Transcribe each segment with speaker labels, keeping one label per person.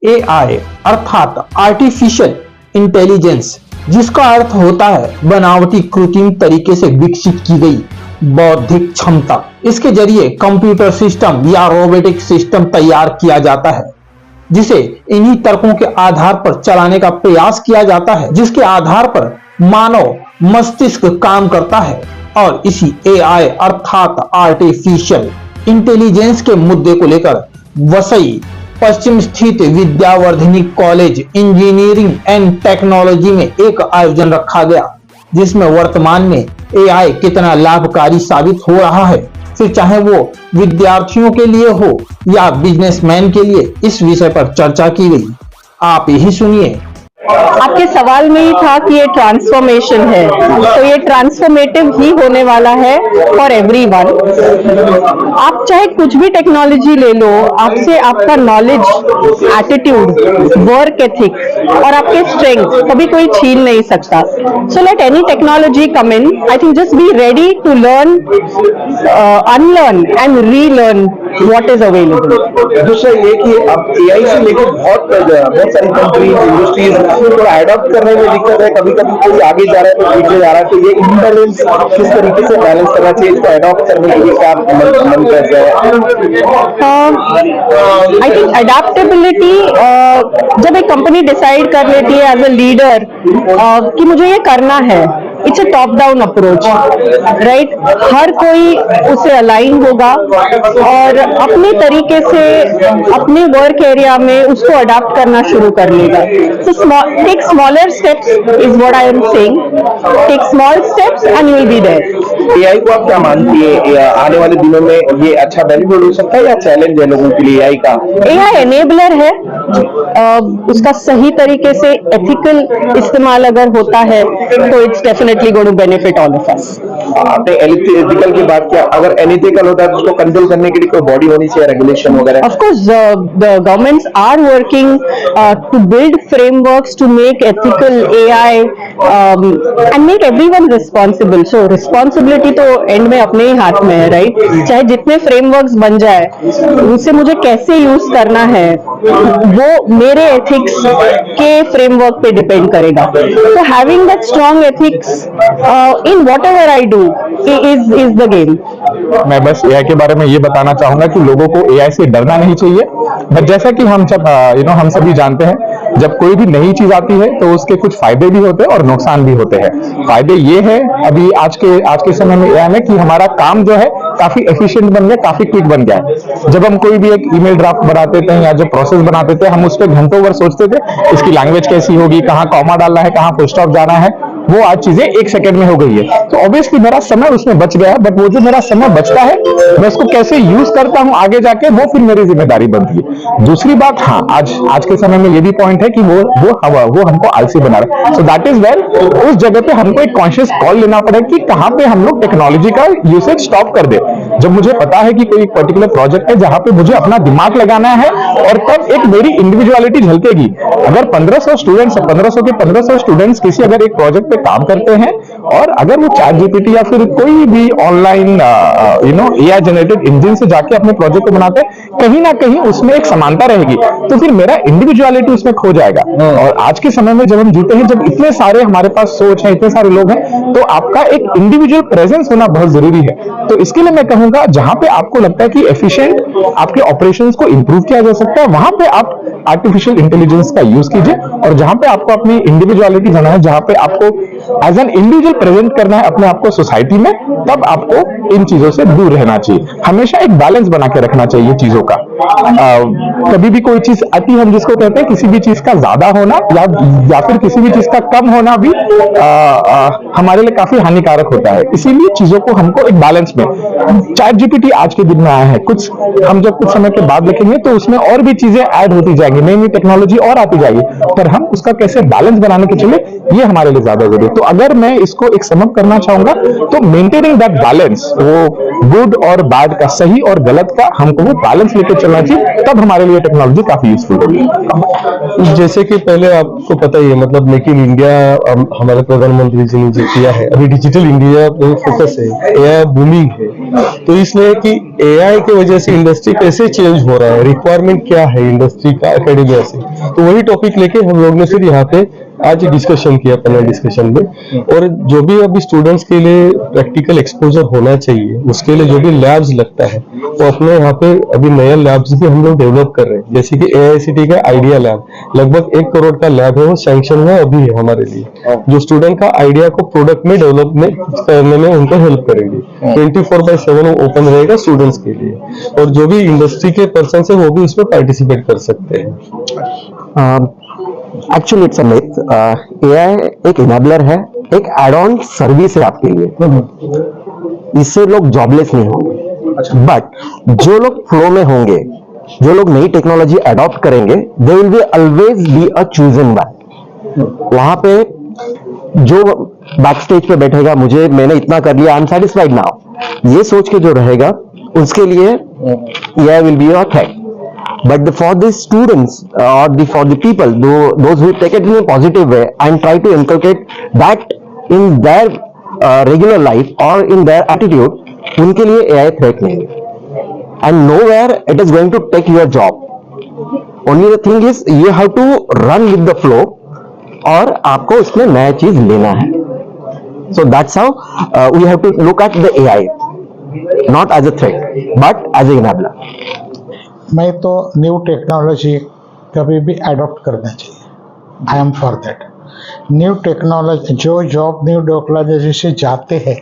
Speaker 1: AI अर्थात artificial intelligence, जिसका अर्थ होता है बनावटी कृत्रिम तरीके से विकसित की गई बौद्धिक क्षमता। इसके जरिए कंप्यूटर सिस्टम या रोबोटिक सिस्टम तैयार किया जाता है जिसे इन्हीं तर्कों के आधार पर चलाने का प्रयास किया जाता है, जिसके आधार पर मानव मस्तिष्क काम करता है। और इसी एआई अर्थात आर्टिफिशियल इंटेलिजेंस के मुद्दे को लेकर वसई पश्चिम स्थित Vidyavardhini college engineering and technology में एक आयोजन रखा गया, जिसमें वर्तमान में एआई कितना लाभकारी साबित हो रहा है, फिर चाहे वो विद्यार्थियों के लिए हो या बिजनेसमैन के लिए, इस विषय पर चर्चा की गई। आप यही सुनिए।
Speaker 2: आपके सवाल में ही था कि ये ट्रांसफॉर्मेशन है, तो ये ट्रांसफॉर्मेटिव ही होने वाला है फॉर एवरीवन। आप चाहे कुछ भी टेक्नोलॉजी ले लो, आपसे आपका नॉलेज, एटीट्यूड, वर्क एथिक और आपके स्ट्रेंथ कभी कोई छीन नहीं सकता। So let any technology come in, I think just be ready to learn, unlearn and relearn what is available.
Speaker 3: दूसरा ये कि अब एआई से लेकर बहुत सारी कंट्रीज, इंडस्ट्रीज थोड़ा एडॉप्ट करने में दिक्कत है। कभी कभी कोई आगे जा रहा है तो पीछे जा रहा है, तो ये इम्बैलेंस किस तरीके से बैलेंस करना चाहिए, इसको एडॉप्ट करने के लिए क्या मन कर रहा है?
Speaker 2: आई थिंक एडेप्टेबिलिटी, जब एक कंपनी डिसाइड कर लेती है एज अ लीडर कि मुझे ये करना है, it's a top down approach, right. हर कोई उससे अलाइन होगा और अपने तरीके से अपने वर्क एरिया में उसको अडॉप्ट करना शुरू कर लेगा। So take smaller steps is what I am saying. Take small steps and you will be there.
Speaker 3: AI को आप क्या मानती है, आने वाले दिनों में ये अच्छा बेनिफिट हो सकता है या चैलेंज है लोगों के लिए एआई का?
Speaker 2: एआई एनेबलर है, उसका सही तरीके से एथिकल इस्तेमाल अगर होता है तो it's definitely going to benefit all of us.
Speaker 3: आपने एथिकल की बात किया, अगर एथिकल होता है तो उसको कंट्रोल करने के लिए कोई बॉडी होनी चाहिए, रेगुलेशन वगैरह?
Speaker 2: Of course, the governments are working to build frameworks to make ethical AI and make everyone responsible. So responsibility तो एंड में अपने ही हाथ में है, राइट। चाहे जितने फ्रेमवर्क्स बन जाए, उनसे मुझे कैसे यूज करना है वो मेरे एथिक्स के फ्रेमवर्क पे डिपेंड करेगा। So having that strong ethics in whatever I do is the game.
Speaker 4: मैं बस एआई के बारे में ये बताना चाहूंगा कि लोगों को एआई से डरना नहीं चाहिए। बट जैसा कि हम सब हम सभी जानते हैं, जब कोई भी नई चीज आती है तो उसके कुछ फायदे भी होते हैं और नुकसान भी होते हैं। फायदे ये है अभी आज के समय में एआई में कि हमारा काम जो है काफी एफिशिएंट बन गया, काफी क्विक बन गया है। जब हम कोई भी एक ईमेल ड्राफ्ट बनाते थे या जो प्रोसेस बनाते थे, हम उस पर घंटों भर सोचते थे इसकी लैंग्वेज कैसी होगी, कहाँ कॉमा डालना है, कहाँ फुल स्टॉप जाना है। वो आज चीजें 1 सेकंड में हो गई है। तो ऑब्वियसली मेरा समय उसमें बच गया है, बट वो जो मेरा समय बचता है मैं उसको कैसे यूज करता हूं आगे जाके, वो फिर मेरी जिम्मेदारी बनती है। दूसरी बात, हाँ, आज के समय में ये भी पॉइंट है कि वो हमको आलसी बना रहा है। सो दैट इज वेयर उस जगह पे हमको एक कॉन्शियस कॉल लेना पड़ेगा कि कहां पे हम लोग टेक्नोलॉजी का यूसेज स्टॉप कर दे। जब मुझे पता है कि कोई एक पर्टिकुलर प्रोजेक्ट है जहां पे मुझे अपना दिमाग लगाना है और तब एक मेरी इंडिविजुअलिटी झलकेगी। अगर 1500 स्टूडेंट्स 1500 स्टूडेंट्स किसी अगर एक प्रोजेक्ट पे काम करते हैं और अगर वो चैट जीपीटी या फिर कोई भी ऑनलाइन एआई जनरेटेड इंजन से जाके अपने प्रोजेक्ट को बनाते हैं, कहीं ना कहीं उसमें एक समानता रहेगी, तो फिर मेरा इंडिविजुअलिटी उसमें खो जाएगा। और आज के समय में जब हम जीते हैं, जब इतने सारे हमारे पास सोच है, इतने सारे लोग हैं, तो आपका एक इंडिविजुअल प्रेजेंस होना बहुत जरूरी है। तो इसके लिए मैं कहूंगा जहां पे आपको लगता है कि एफिशिएंट आपके ऑपरेशंस को इंप्रूव किया जा सकता है, वहां पे आप आर्टिफिशियल इंटेलिजेंस का यूज कीजिए। और जहां पे आपको अपनी इंडिविजुअलिटी जाना है, जहां पे आपको एज एन इंडिविजुअल प्रेजेंट करना है अपने आप को सोसाइटी में, तब आपको इन चीजों से दूर रहना चाहिए। हमेशा एक बैलेंस बना के रखना चाहिए चीजों का। कभी भी कोई चीज अति, हम जिसको कहते हैं, किसी भी चीज का ज्यादा होना या फिर किसी भी चीज का कम होना भी हमारे लिए काफी हानिकारक होता है। इसीलिए चीजों को हमको एक बैलेंस में, चैट जीपीटी आज के दिन में आया है, हम जब कुछ समय के बाद देखेंगे तो उसमें और भी चीजें ऐड होती जाएंगी, नई नई टेक्नोलॉजी और आती जाएगी, पर हम उसका कैसे बैलेंस बनाने के चले, ये हमारे लिए ज्यादा जरूरी है। तो अगर मैं इसको एक समअप करना चाहूंगा तो मेंटेनिंग दैट बैलेंस, वो गुड और बैड का, सही और गलत का, हमको वो बैलेंस लेके चलना चाहिए, तब हमारे लिए टेक्नोलॉजी काफी यूजफुल होगी।
Speaker 5: जैसे कि पहले आपको पता ही है, मतलब मेक इन इंडिया हमारे प्रधानमंत्री जी ने जो किया है, अभी डिजिटल इंडिया पे फोकस है, एआई बूमिंग है, तो इसलिए कि एआई की वजह से इंडस्ट्री कैसे चेंज हो रहा है, रिक्वायरमेंट क्या है इंडस्ट्री का एकेडमिया से, तो वही टॉपिक लेके हम लोग ने फिर यहाँ पे आज डिस्कशन किया पैनल डिस्कशन में। और जो भी अभी स्टूडेंट्स के लिए प्रैक्टिकल एक्सपोजर होना चाहिए, उसके लिए जो भी लैब्स लगता है, वो अपने यहाँ पे अभी नया लैब्स भी हम लोग डेवलप कर रहे हैं। जैसे कि AICTE का आइडिया लैब, लगभग 1 करोड़ का लैब है, वो सैंक्शन में अभी है हमारे लिए, जो स्टूडेंट का आइडिया को प्रोडक्ट में डेवलपमेंट करने में उनको हेल्प करेंगे। 24/7 वो ओपन रहेगा स्टूडेंट्स के लिए, और जो भी इंडस्ट्री के पर्सन है वो भी उसमें पार्टिसिपेट कर सकते हैं।
Speaker 6: Actually it's a myth. AI एक इनेबलर है, एक एड ऑन सर्विस है आपके लिए। इससे लोग जॉबलेस नहीं होंगे, बट जो लोग फ्लो में होंगे, जो लोग नई टेक्नोलॉजी अडॉप्ट करेंगे, they will be always be a chosen one. वहां पे जो बैक स्टेज पे बैठेगा, मैंने इतना कर लिया, आई एम सेटिस्फाइड नाउ, ये सोच के जो रहेगा, उसके लिए AI will be a threat. But for the students or for the people, those who take it in a positive way and try to inculcate that in their regular life or in their attitude, उनके लिए AI threat नहीं है. And nowhere it is going to take your job. Only the thing is you have to run with the flow, और आपको उसमें नया चीज लेना है. So that's how we have to look at the AI, not as a threat, but as a enabler.
Speaker 7: मैं तो new technology कभी भी अडॉप्ट करना चाहिए, I am for that. New technology, जो जॉब न्यू टेक्नोलॉजी से जाते हैं,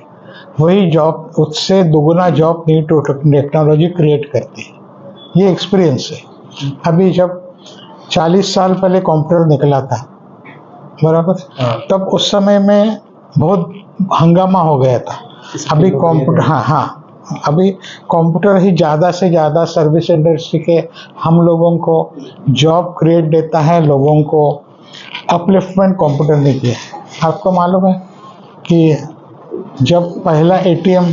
Speaker 7: वही जॉब उससे दुगुना जॉब न्यू टेक्नोलॉजी क्रिएट करती है। ये एक्सपीरियंस है। अभी जब 40 साल पहले कंप्यूटर निकला था, बराबर, तब उस समय में बहुत हंगामा हो गया था। अभी कंप्यूटर, हाँ, अभी कंप्यूटर ही ज़्यादा से ज़्यादा सर्विस इंडस्ट्री के हम लोगों को जॉब क्रिएट देता है, लोगों को अपलिफ्टमेंट कंप्यूटर ने किया है। आपको मालूम है कि जब पहला ATM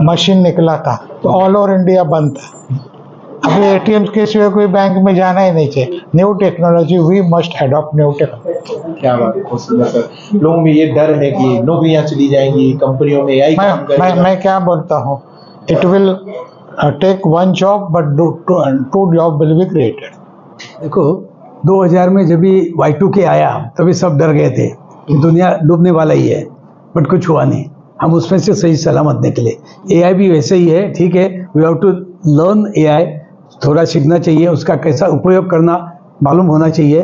Speaker 7: मशीन निकला था तो ऑल ओवर इंडिया बंद था। अभी ATM के सिवा कोई बैंक में जाना ही नहीं चाहिए। New technology, we must adopt new technology.
Speaker 3: क्या बात है, बहुत सुंदर सर। लोगों में ये डर है कि नौकरियां चली जाएंगी, कंपनियों में AI काम करेगा।
Speaker 7: मैं क्या बोलता हूँ, it will take 1 job but 2 job will be created.
Speaker 8: देखो, 2000 में जब भी Y2K आया, तभी सब डर गए थे कि दुनिया डूबने वाला ही है, बट कुछ हुआ नहीं। हम उसमें से सही सलामत निकले। AI भी वैसे ही है, ठीक है, we have to learn AI, थोड़ा सीखना चाहिए, उसका कैसा उपयोग करना मालूम होना चाहिए,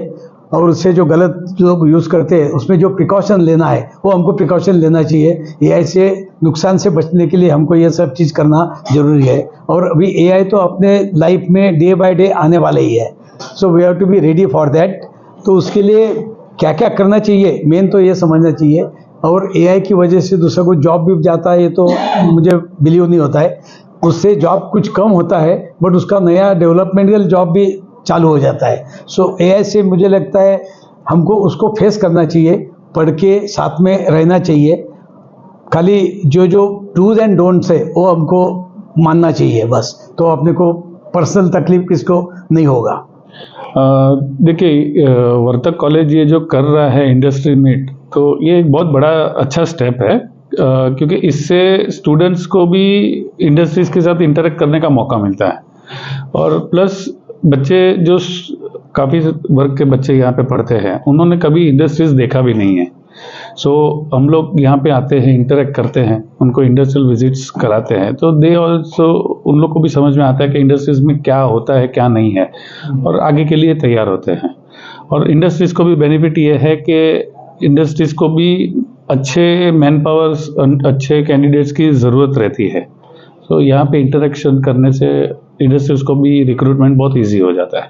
Speaker 8: और उससे जो गलत लोग यूज़ करते हैं, उसमें जो प्रिकॉशन लेना है वो हमको प्रिकॉशन लेना चाहिए। AI से नुकसान से बचने के लिए हमको ये सब चीज़ करना जरूरी है। और अभी AI तो अपने लाइफ में डे बाय डे आने वाले ही है, so we have to be ready for that. तो उसके लिए क्या क्या करना चाहिए, मेन तो ये समझना चाहिए। और AI की वजह से दूसरा कोई जॉब भी जाता है, ये तो मुझे बिलीव नहीं होता है। उससे जॉब कुछ कम होता है, बट उसका नया डेवलपमेंटल जॉब भी चालू हो जाता है। सो AI से मुझे लगता है हमको उसको फेस करना चाहिए, पढ़ के साथ में रहना चाहिए। खाली जो डूज एंड डोंट्स है वो हमको मानना चाहिए बस, तो अपने को पर्सनल तकलीफ किसको नहीं होगा।
Speaker 9: देखिए, वर्तक कॉलेज ये जो कर रहा है इंडस्ट्री मीट, तो ये एक बहुत बड़ा अच्छा स्टेप है, क्योंकि इससे स्टूडेंट्स को भी इंडस्ट्रीज के साथ इंटरेक्ट करने का मौका मिलता है। और प्लस बच्चे जो काफ़ी वर्ग के बच्चे यहाँ पे पढ़ते हैं, उन्होंने कभी इंडस्ट्रीज देखा भी नहीं है। सो हम लोग यहाँ पे आते हैं, इंटरेक्ट करते हैं, उनको इंडस्ट्रियल विजिट्स कराते हैं, तो दे ऑल्सो, उन लोग को भी समझ में आता है कि इंडस्ट्रीज में क्या होता है क्या नहीं है, और आगे के लिए तैयार होते हैं। और इंडस्ट्रीज को भी बेनिफिट ये है कि इंडस्ट्रीज को भी अच्छे मैन पावर्स, अच्छे कैंडिडेट्स की ज़रूरत रहती है। तो यहाँ पे इंटरेक्शन करने से इंडस्ट्रीज को भी रिक्रूटमेंट बहुत ईजी हो जाता है।